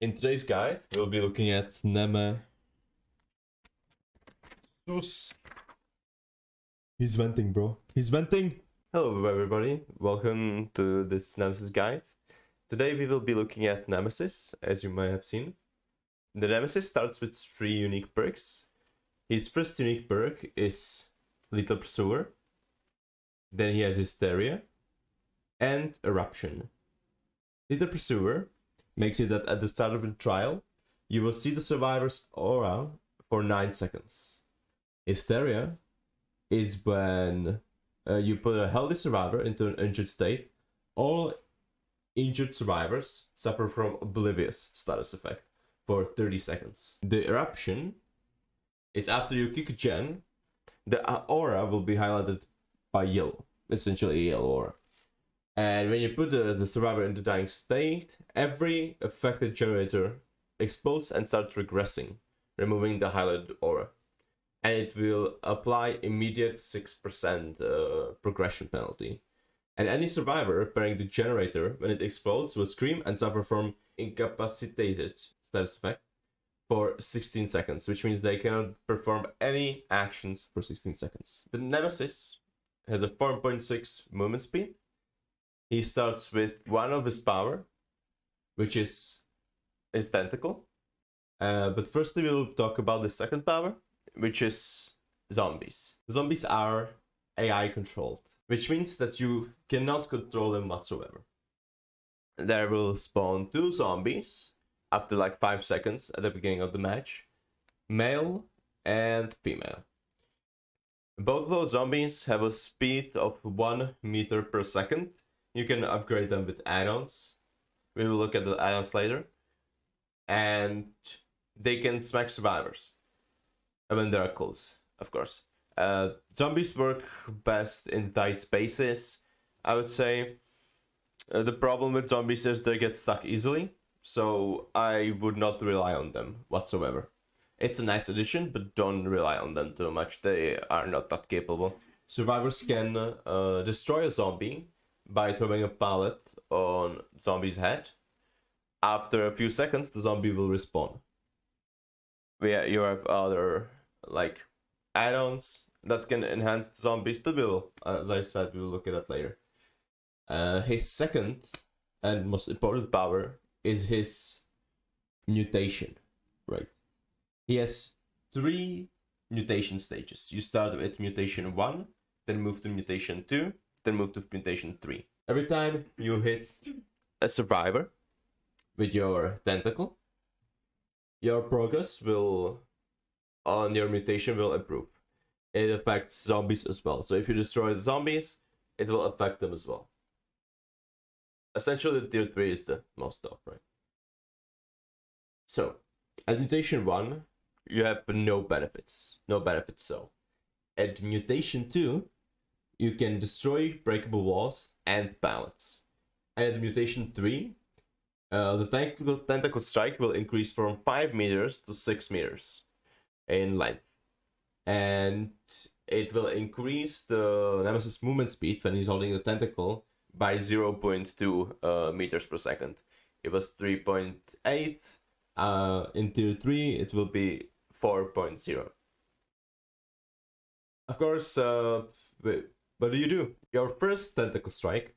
In today's guide, we'll be looking at Nemesis. He's venting, bro. He's venting! Hello everybody, welcome to this Nemesis guide. Today we will be looking at Nemesis, as you may have seen. The Nemesis starts with 3 unique perks. His first unique perk is Lethal Pursuer. Then he has Hysteria and Eruption. Lethal Pursuer makes it that at the start of the trial, you will see the survivor's aura for 9 seconds. Hysteria is when you put a healthy survivor into an injured state. All injured survivors suffer from Oblivious status effect for 30 seconds. The Eruption is after you kick a gen, the aura will be highlighted by yellow, essentially a yellow aura. And when you put the survivor into dying state, every affected generator explodes and starts regressing, removing the highlighted aura. And it will apply immediate 6% progression penalty. And any survivor repairing the generator when it explodes will scream and suffer from incapacitated status effect for 16 seconds, which means they cannot perform any actions for 16 seconds. The Nemesis has a 4.6 movement speed. He starts with one of his power, which is his tentacle. But firstly, we will talk about the second power, which is zombies. Zombies are AI controlled, which means that you cannot control them whatsoever. There will spawn 2 zombies after like 5 seconds at the beginning of the match, male and female. Both of those zombies have a speed of 1 meter per second. You can upgrade them with add-ons. We will look at the add-ons later. And they can smack survivors when they are close, of course. Zombies work best in tight spaces, I would say. The problem with zombies is they get stuck easily, so I would not rely on them whatsoever. It's a nice addition, but don't rely on them too much. They are not that capable. Survivors can destroy a zombie by throwing a pallet on zombie's head. After a few seconds, the zombie will respawn. You have other like add-ons that can enhance the zombies, but as I said, we will look at that later. His second and most important power is his mutation, right? He has 3 mutation stages. You start with mutation 1, then move to mutation 2, then move to mutation 3. Every time you hit a survivor with your tentacle, your progress on your mutation will improve. It affects zombies as well. So if you destroy the zombies, it will affect them as well. Essentially, the tier 3 is the most top, right? So, at mutation 1, you have no benefits. No benefits, so. At mutation 2, you can destroy breakable walls and pallets. And at mutation 3, the tentacle strike will increase from 5 meters to 6 meters in length. And it will increase the Nemesis movement speed when he's holding the tentacle by 0.2 meters per second. It was 3.8. In tier 3, it will be 4.0. Of course, what do you do? Your first tentacle strike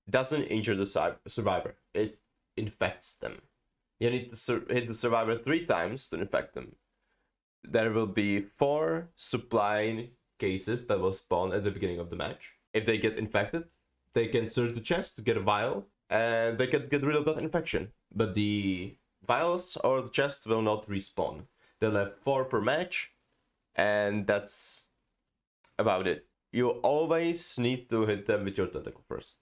doesn't injure the survivor. It infects them. You need to hit the survivor 3 times to infect them. There will be 4 supply cases that will spawn at the beginning of the match. If they get infected, they can search the chest to get a vial, and they can get rid of that infection. But the vials or the chest will not respawn. They'll have 4 per match, and that's about it. You always need to hit them with your tentacle first,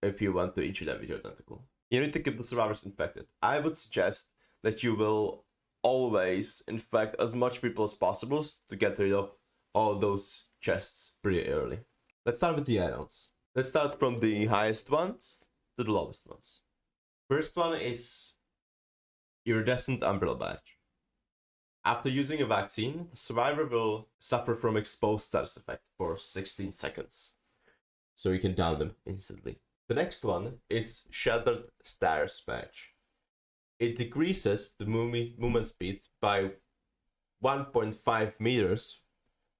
if you want to injure them with your tentacle. You need to keep the survivors infected. I would suggest that you will always infect as much people as possible to get rid of all those chests pretty early. Let's start with the add-ons. Let's start from the highest ones to the lowest ones. First one is Iridescent Umbrella Badge. After using a vaccine, the survivor will suffer from exposed status effect for 16 seconds. So you can down them instantly. The next one is Shattered S.T.A.R.S badge. it decreases the movement speed by 1.5 meters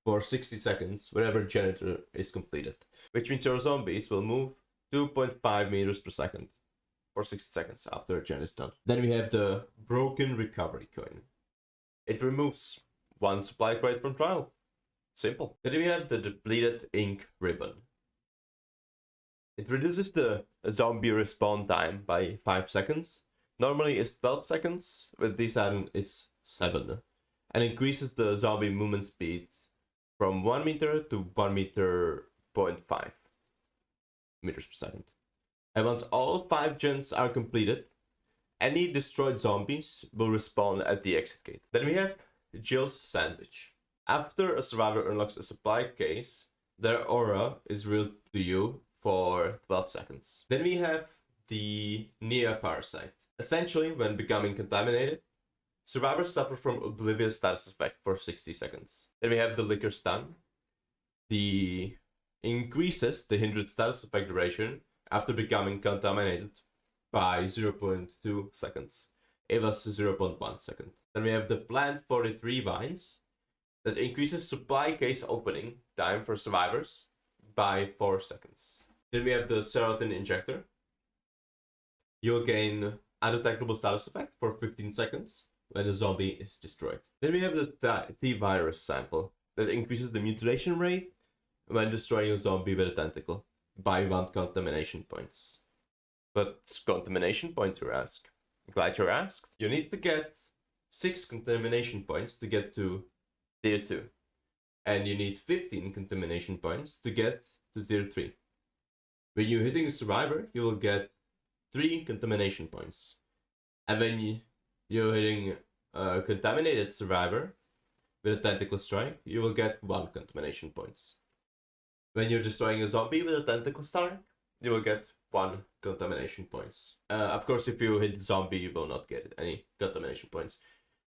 for 60 seconds whenever generator is completed, which means your zombies will move 2.5 meters per second for 60 seconds after a gen is done. Then we have the broken recovery coin. It removes one supply crate from trial. Simple. Then we have the depleted ink ribbon. It reduces the zombie respawn time by 5 seconds. Normally it's 12 seconds, with this item is 7. And increases the zombie movement speed from 1 meter to 1 meter 0.5 meters per second. And once all 5 gens are completed, any destroyed zombies will respawn at the exit gate. Then we have Jill's Sandwich. After a survivor unlocks a supply case, their aura is revealed to you for 12 seconds. Then we have the Nia Parasite. Essentially, when becoming contaminated, survivors suffer from oblivious status effect for 60 seconds. Then we have the Liquor Stun. The increases the hindered status effect duration after becoming contaminated by 0.2 seconds. It was 0.1 second. Then we have the Plant 43 Vines that increases supply case opening time for survivors by 4 seconds. Then we have the Serotonin Injector. You'll gain undetectable status effect for 15 seconds when a zombie is destroyed. Then we have the T-Virus sample that increases the mutilation rate when destroying a zombie with a tentacle by 1 contamination points. But contamination point, you ask? Glad you asked. You need to get 6 contamination points to get to tier 2. And you need 15 contamination points to get to tier 3. When you're hitting a survivor, you will get 3 contamination points. And when you're hitting a contaminated survivor with a tentacle strike, you will get 1 contamination points. When you're destroying a zombie with a tentacle strike, you will get 1 contamination points. Of course, if you hit zombie, you will not get any contamination points.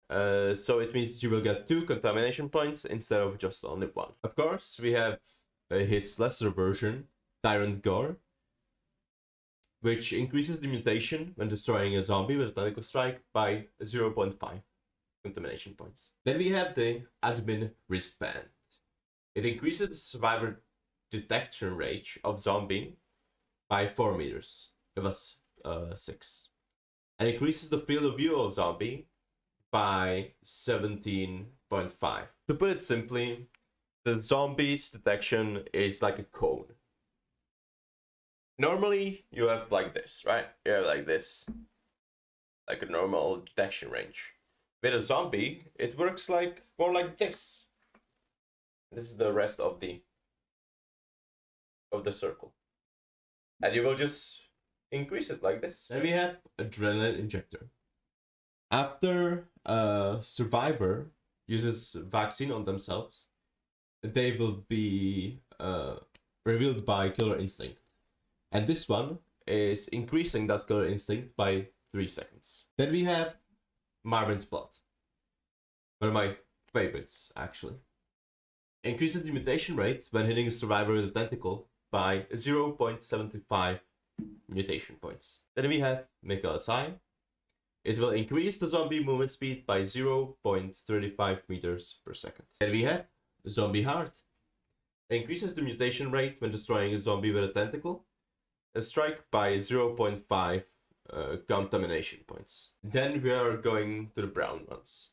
So it means you will get 2 contamination points instead of just only 1. Of course, we have his lesser version, TYRANT GORE, which increases the mutation when destroying a zombie with a tentacle strike by 0.5 contamination points. Then we have the admin wristband. It increases the survivor detection range of zombie by 4 meters. It was 6. And increases the field of view of zombie by 17.5. To put it simply, the zombie's detection is like a cone. Normally, you have like this, right? You have like this, like a normal detection range. With a zombie, it works like more like this. This is the rest of the circle. And you will just increase it like this. Then we have adrenaline injector. After a survivor uses vaccine on themselves, they will be revealed by killer instinct. And this one is increasing that killer instinct by 3 seconds. Then we have Marvin's Plot. One of my favorites, actually. Increases the mutation rate when hitting a survivor with a tentacle by 0.75 mutation points. Then we have Make LSI. It will increase the zombie movement speed by 0.35 meters per second. Then we have Zombie Heart. It increases the mutation rate when destroying a zombie with a tentacle. A strike by 0.5 contamination points. Then we are going to the brown ones.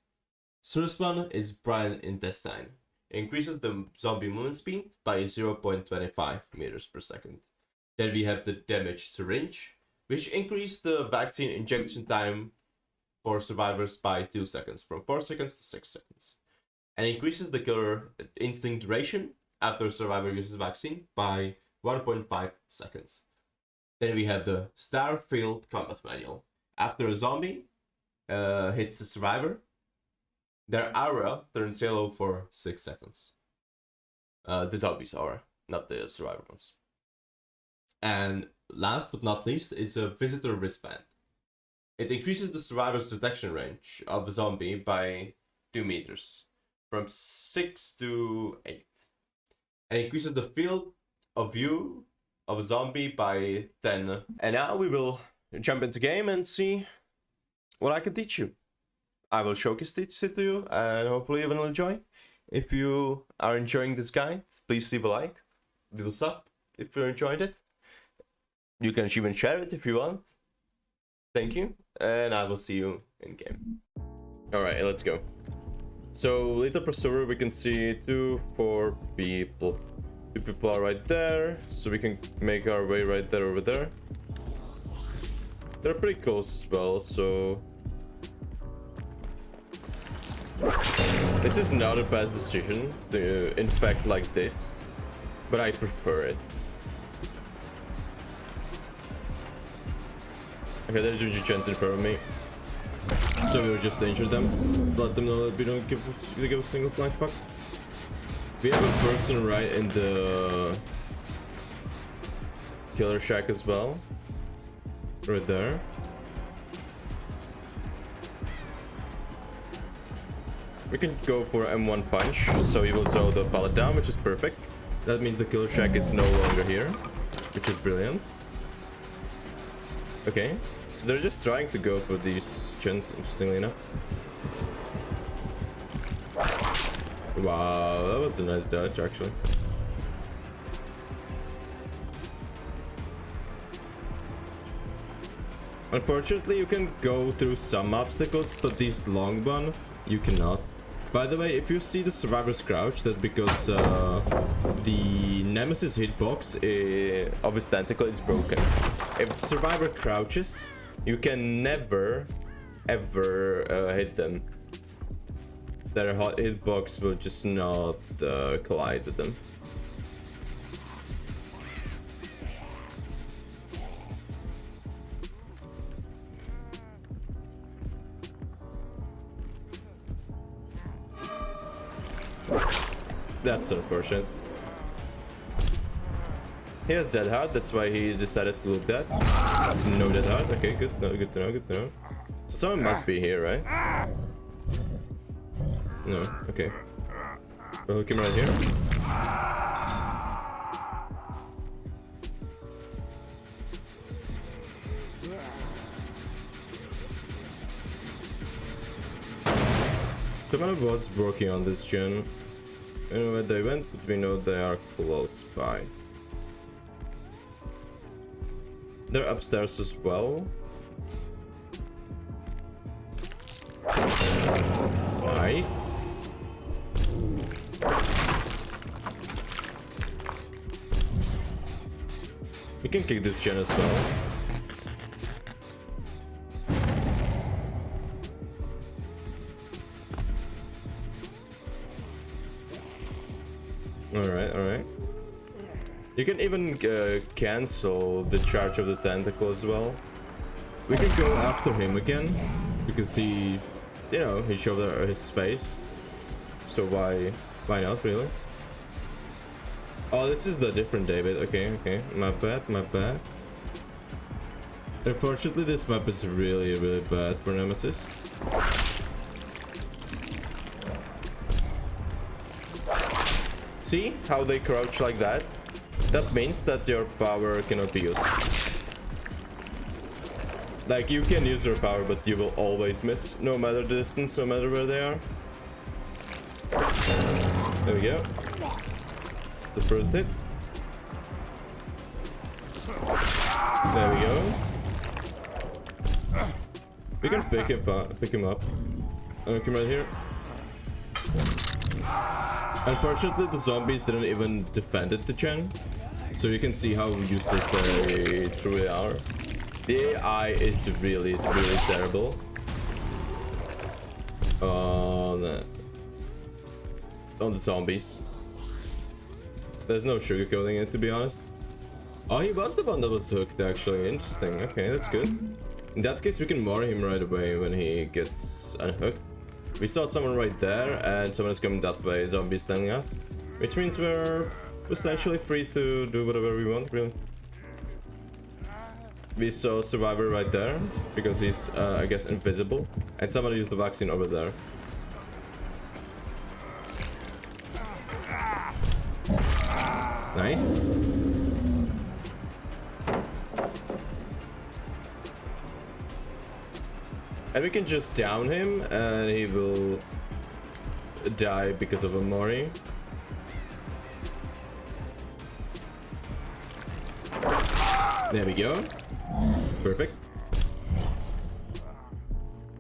First one is Brian Intestine. It increases the zombie movement speed by 0.25 meters per second. Then we have the damaged syringe, which increases the vaccine injection time for survivors by 2 seconds, from 4 seconds to 6 seconds. And increases the killer instinct duration after a survivor uses vaccine by 1.5 seconds. Then we have the Starfield Combat Manual. After a zombie hits a survivor, their aura turns yellow for 6 seconds. The zombie's aura, not the survivor ones. And last but not least is a Visitor Wristband. It increases the survivor's detection range of a zombie by 2 meters, from 6 to 8. And increases the field of view of a zombie by 10. And now we will jump into game and see what I can teach you. I will showcase it to you, and hopefully you will enjoy. If you are enjoying this guide, please leave a like, leave a sub if you enjoyed it. You can even share it if you want. Thank you, and I will see you in game. Alright, let's go. So, little per server, we can see 4 people. 2 people are right there, so we can make our way right there over there. They're pretty close as well, so... This is not a bad decision to infect like this, but I prefer it. Okay, there's a chance in front of me. So we'll just injure them. Let them know that we don't give a single flying fuck. We have a person right in the killer shack as well. Right there. We can go for M1 punch, so he will throw the pallet down, which is perfect. That means the killer shack is no longer here, which is brilliant. Okay, so they're just trying to go for these gens, interestingly enough. Wow, that was a nice dodge, actually. Unfortunately, you can go through some obstacles, but these long one, you cannot. By the way, if you see the survivor's crouch, that's because the Nemesis hitbox of his tentacle is broken. If the survivor crouches, you can never, ever hit them. Their hitbox will just not collide with them. That's unfortunate. He has dead heart, that's why he decided to look dead. No dead heart, okay, good, good to know, good to know. So someone must be here, right? No, okay. We'll hook him right here. Someone was working on this gen. I don't know where they went, but we know they are close by. They're upstairs as well. Nice. We can kick this gen as well. Alright. You can even cancel the charge of the tentacle as well. We can go after him again, because he, you know, he showed his face. So why not, really? Oh, this is the different David. Okay. My bad. Unfortunately, this map is really bad for Nemesis. See how they crouch like that? That means that your power cannot be used. Like, you can use your power, but you will always miss, no matter the distance, no matter where they are. There we go. It's the first hit. There we go. We can pick him up. Come right here. Unfortunately, the zombies didn't even defend the gen, so you can see how useless they truly are. The AI is really terrible on the zombies. There's no sugarcoating it, to be honest. Oh, he was the one that was hooked, actually. Interesting. Okay, that's good. In that case, we can moor him right away when he gets unhooked. We saw someone right there, and someone is coming that way, zombies telling us. Which means we're essentially free to do whatever we want, really. We saw Survivor right there, because he's, I guess, invisible. And someone used the vaccine over there. Nice. And we can just down him and he will die because of a Mori. There we go. Perfect.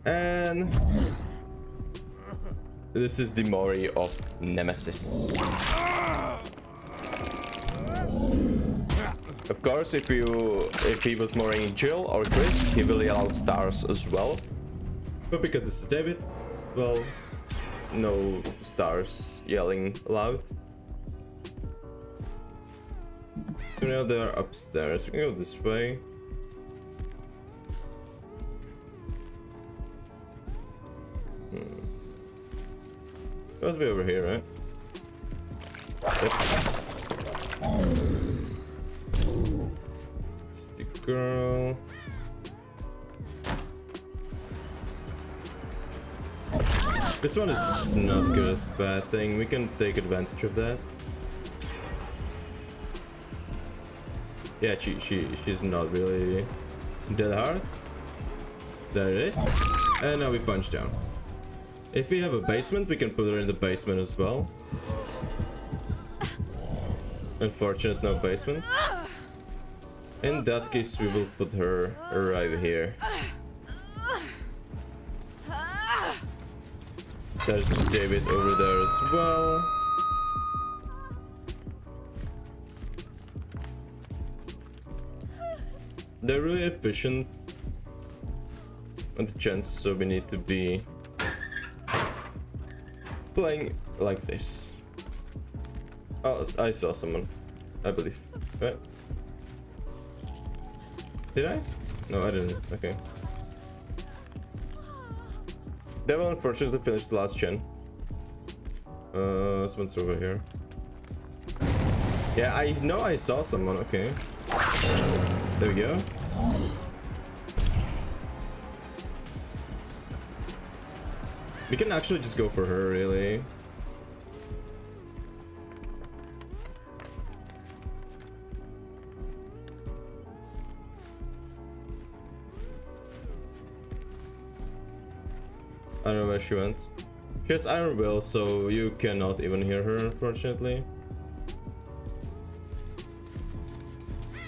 And this is the Mori of Nemesis. Of course, if he was Moriing Jill or Chris, he will yell out S.T.A.R.S as well. But because this is David, well, no S.T.A.R.S yelling loud. So now they're upstairs. We can go this way. It must be over here, right? Yep. It's the girl. This one is not good, bad thing. We can take advantage of that. Yeah, she's not really dead hard. There it is. And now we punch down. If we have a basement, we can put her in the basement as well. Unfortunate, no basement. In that case, we will put her right here. There's David over there as well. They're really efficient on the chance, so we need to be playing like this. Oh, I saw someone, I believe, right? Did I? No, I didn't. Okay. They will unfortunately finish the last gen. Someone's over here. Yeah, I know I saw someone. Okay. There we go. We can actually just go for her, really. I don't know where she went. She has Iron Will, so you cannot even hear her, unfortunately.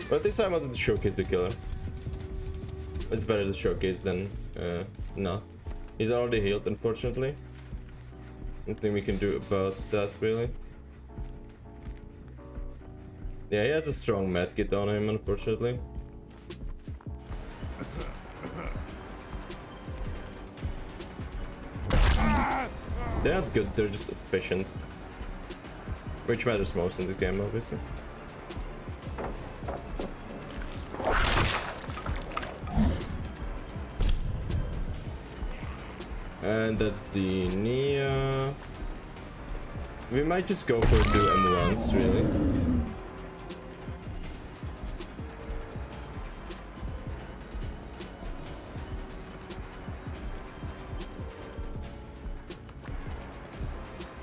But at least I wanted to showcase the killer. It's better to showcase than not. He's already healed, unfortunately. Nothing we can do about that, really. Yeah, he has a strong medkit on him, unfortunately. They're not good, they're just efficient. Which matters most in this game, obviously. And that's the Nia. We might just go for 2 M1s, really.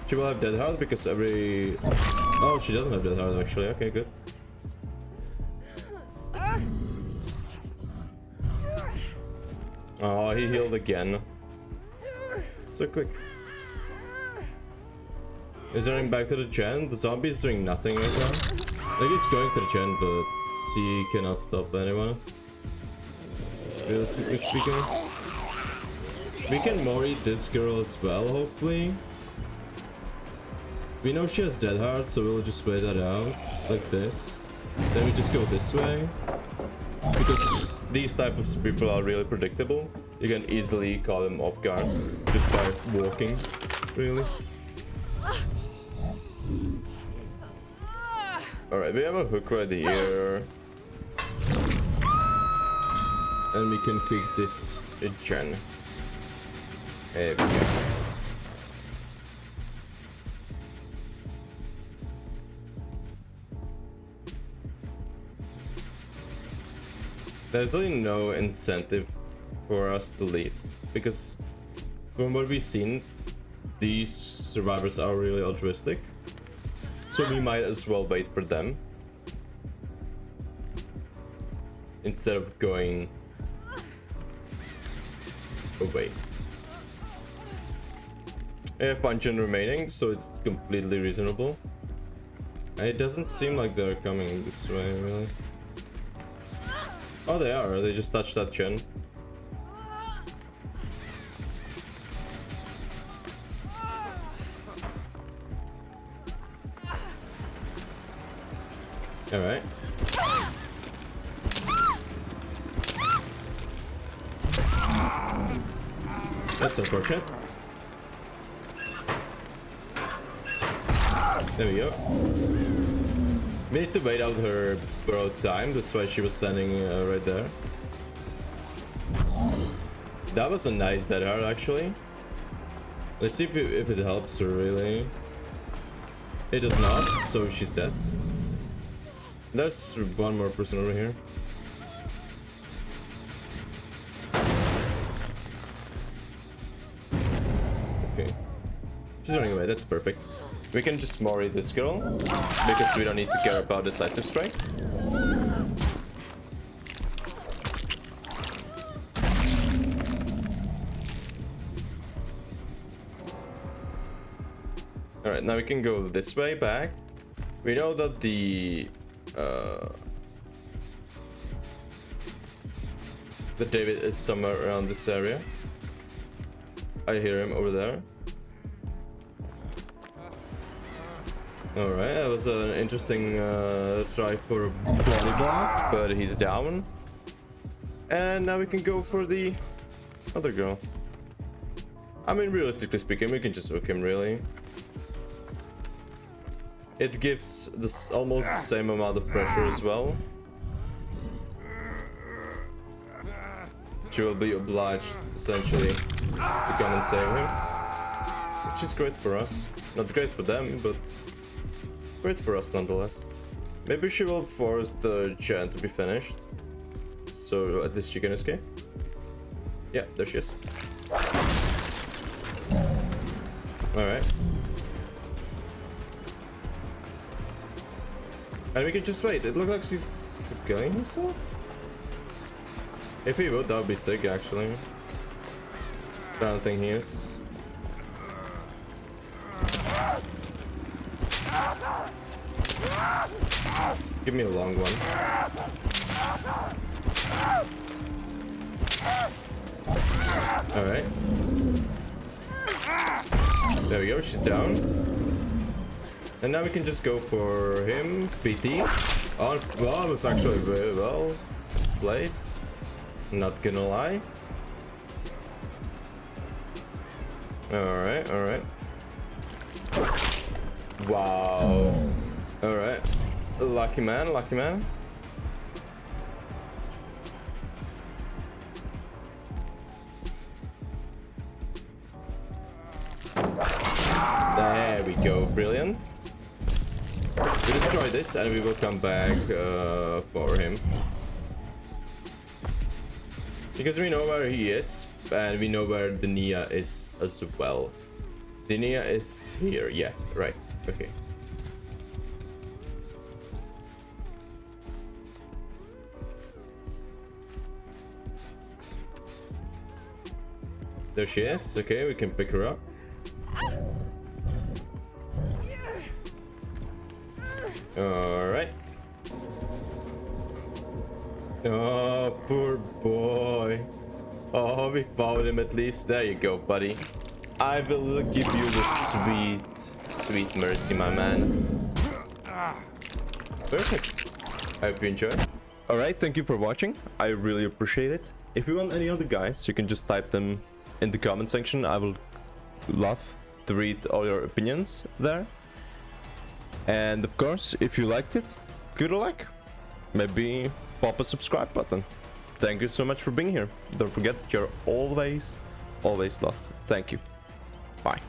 She will have Dead Hard because every... Oh, she doesn't have Dead Hard actually. Okay, good. Oh, he healed again. So quick. He's running back to the gen. The zombie is doing nothing right now. Like, he's going to the gen, but he cannot stop anyone. Realistically speaking. We can Mori this girl as well, hopefully. We know she has Dead Hard, so we'll just wait that out. Like this. Then we just go this way. Because these type of people are really predictable. You can easily call them off guard just by walking, really. Alright, we have a hook right here. And we can kick this gen. There we go. There's really no incentive for us to leave, because from what we've seen, these survivors are really altruistic, so we might as well wait for them instead of going away. I have punch-in remaining, so it's completely reasonable. And it doesn't seem like they're coming this way, really. Oh, they are. They just touched that chin. Alright. That's unfortunate. There we go. We need to wait out her borrowed time, that's why she was standing right there. That was a nice dead hard, actually. Let's see if it helps her, really. It does not, so she's dead. There's one more person over here. Okay. She's running away, that's perfect. We can just mori this girl, because we don't need to care about decisive strike. Alright, now we can go this way back. We know that the David is somewhere around this area. I hear him over there. Alright, that was an interesting try for a body block, but he's down. And now we can go for the other girl. I mean, realistically speaking, we can just hook him, really. It gives this almost the same amount of pressure as well. She will be obliged, essentially, to come and save him. Which is great for us. Not great for them, but great for us nonetheless. Maybe she will force the chant to be finished, so at least she can escape. Yeah, there she is. Alright. And we can just wait. It looks like he's killing himself. If he would, that would be sick, actually. I don't think he is. Give me a long one. Alright. There we go, she's down. And now we can just go for him, PT. Oh, well, it was actually very well played. Not gonna lie. Alright, alright. Wow. Alright. Lucky man, lucky man. There we go, brilliant. We destroy this and we will come back for him. Because we know where he is, and we know where the Nia is as well. The Nia is here, yeah, right, okay. There she is, okay, we can pick her up. Alright. Oh, poor boy. Oh, we found him at least. There you go, buddy. I will give you the sweet, sweet mercy, my man. Perfect. I hope you enjoyed. Alright, thank you for watching. I really appreciate it. If you want any other guys, you can just type them in the comment section. I will love to read all your opinions there. And of course, if you liked it, give it a like. Maybe pop a subscribe button. Thank you so much for being here. Don't forget that you're always, always loved. Thank you. Bye.